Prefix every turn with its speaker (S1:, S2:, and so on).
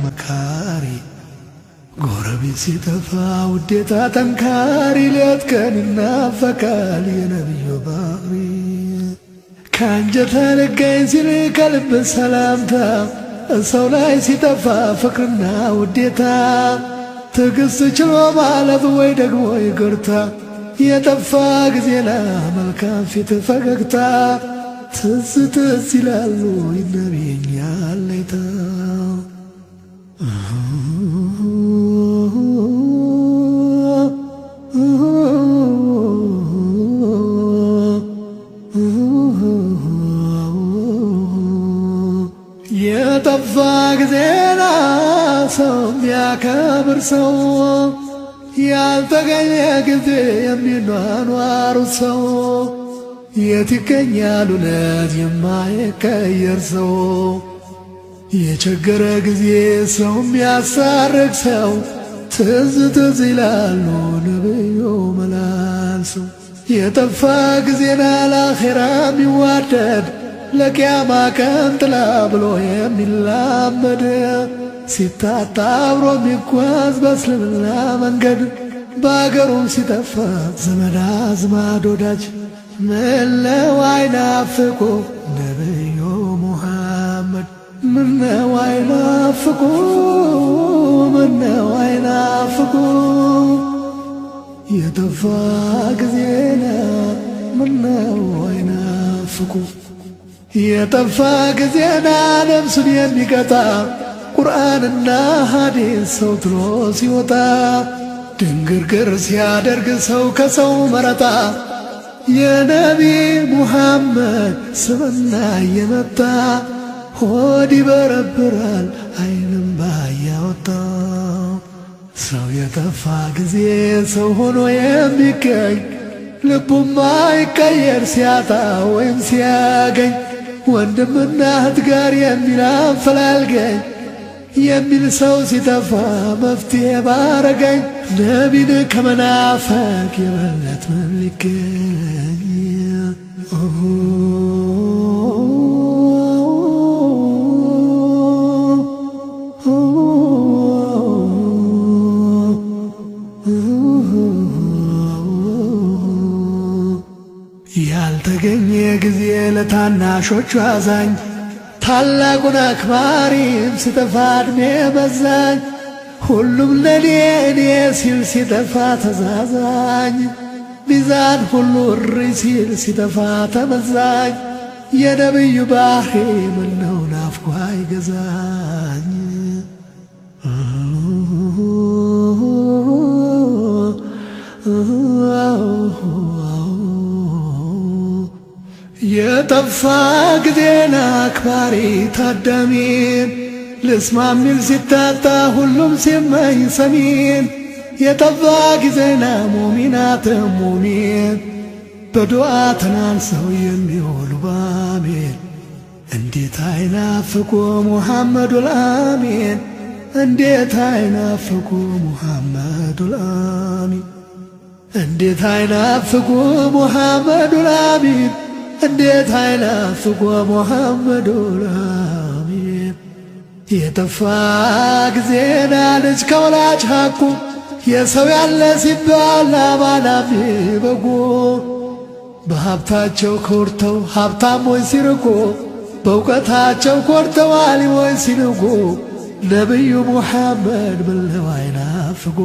S1: መካሪ ጎረቤት ሲጠፋ ውዴታ ጠንካሪ ሌት ቀን ይናፈቃል የነቢዩ ባህሪ ከአንጀት አልገኝ ሲል ከልብ ሰላምታ ሰው ላይ ሲጠፋ ፍቅርና ውዴታ ትዕግስት ችሎ ማለፍ ወይ ደግሞ ይቅርታ የጠፋ ጊዜና መልካም ፊት ፈገግታ ትዝ ትዝ ይላሉ ነቢይኛ አለይታ የጠፋ ጊዜና ሰው የሚያከብር ሰው ያልተገኘ ጊዜ የሚኗኗሩ ሰው የት ይገኛል እውነት የማይቀየር ሰው የቸገረ ጊዜ ሰው የሚያሳርቅ ሰው ትዝ ትዝ ይላሉ ነቢዩ መላልሰው የጠፋ ጊዜና ለአኼራ የሚዋደድ ለቂያማ ቀን ጥላ ብሎ የሚላመድ ሲታጣ አብሮ የሚጓዝ በእስልምና መንገድ በአገሩም ሲጠፋ ዘመድ አዝማድ ወዳጅ ምነው አይናፍቁ ነቢዩ ሙሐመድ ምነው አይናፍቁ ምነው አይናፍቁ የጠፋ ጊዜና ምነው አይናፍቁ የጠፋ ጊዜና ነፍሱን የሚቀጣ ቁርአንና ሐዲስ ሰው ትሎ ሲወጣ ድንግርግር ሲያደርግ ሰው ከሰው መረጣ የነቢ ሙሐመድ ስምና እየመጣ ሆድ ይበረብራል አይንም ባያወጣ ሰው የጠፋ ጊዜ ሰው ሆኖ የሚገኝ ልቡማ ይቀየር ሲያጣ ወይም ሲያገኝ ወንድምና እህት ጋር የሚል አፈላልገኝ የሚል ሰው ሲጠፋ መፍትሄ ባረገኝ ነቢን ከመናፈቅ የበለት ምን ሊገኝ ያልተገኘ ጊዜ ለታናሾቹ አዛኝ ታላቁን አክባሪም ሲጠፋ ዕድሜ በዛኝ ሁሉም ለኔ እኔ ሲል ሲጠፋ ተዛዛኝ ሚዛን ሁሉ እሪ ሲል ሲጠፋ ተመዛኝ የነቢዩ ባህሪ ምነው ናፍቆ አይገዛኝ የጠፋ ጊዜና አክባሪ ታዳሚን ልስማ ሚል ሲታጣ ሁሉም ሲመኝ ሰሚን የጠፋ ጊዜና ሙሚናት ሙሚን በዱዓ ተናንሰው የሚውሉ ባሜን እንዴት አይናፍቁ ሙሐመዱል አሚን እንዴት አይናፍቁ ሙሐመዱል አሚን እንዴት አይናፍቁ ሙሐመዱል አሚን እንዴት አይናፍቁ ሙሐመዱል አሚን የጠፋ ጊዜና ልጅ ከወላጅ ሐቁ የሰው ያለ ሲባል አማናም በጎ በሀብታቸው ኮርተው ሀብታሞች ሲርቁ በእውቀታቸው ኮርተው ዓሊሞች ሲንቁ ነቢዩ ሙሐመድ ምነው አይናፍቁ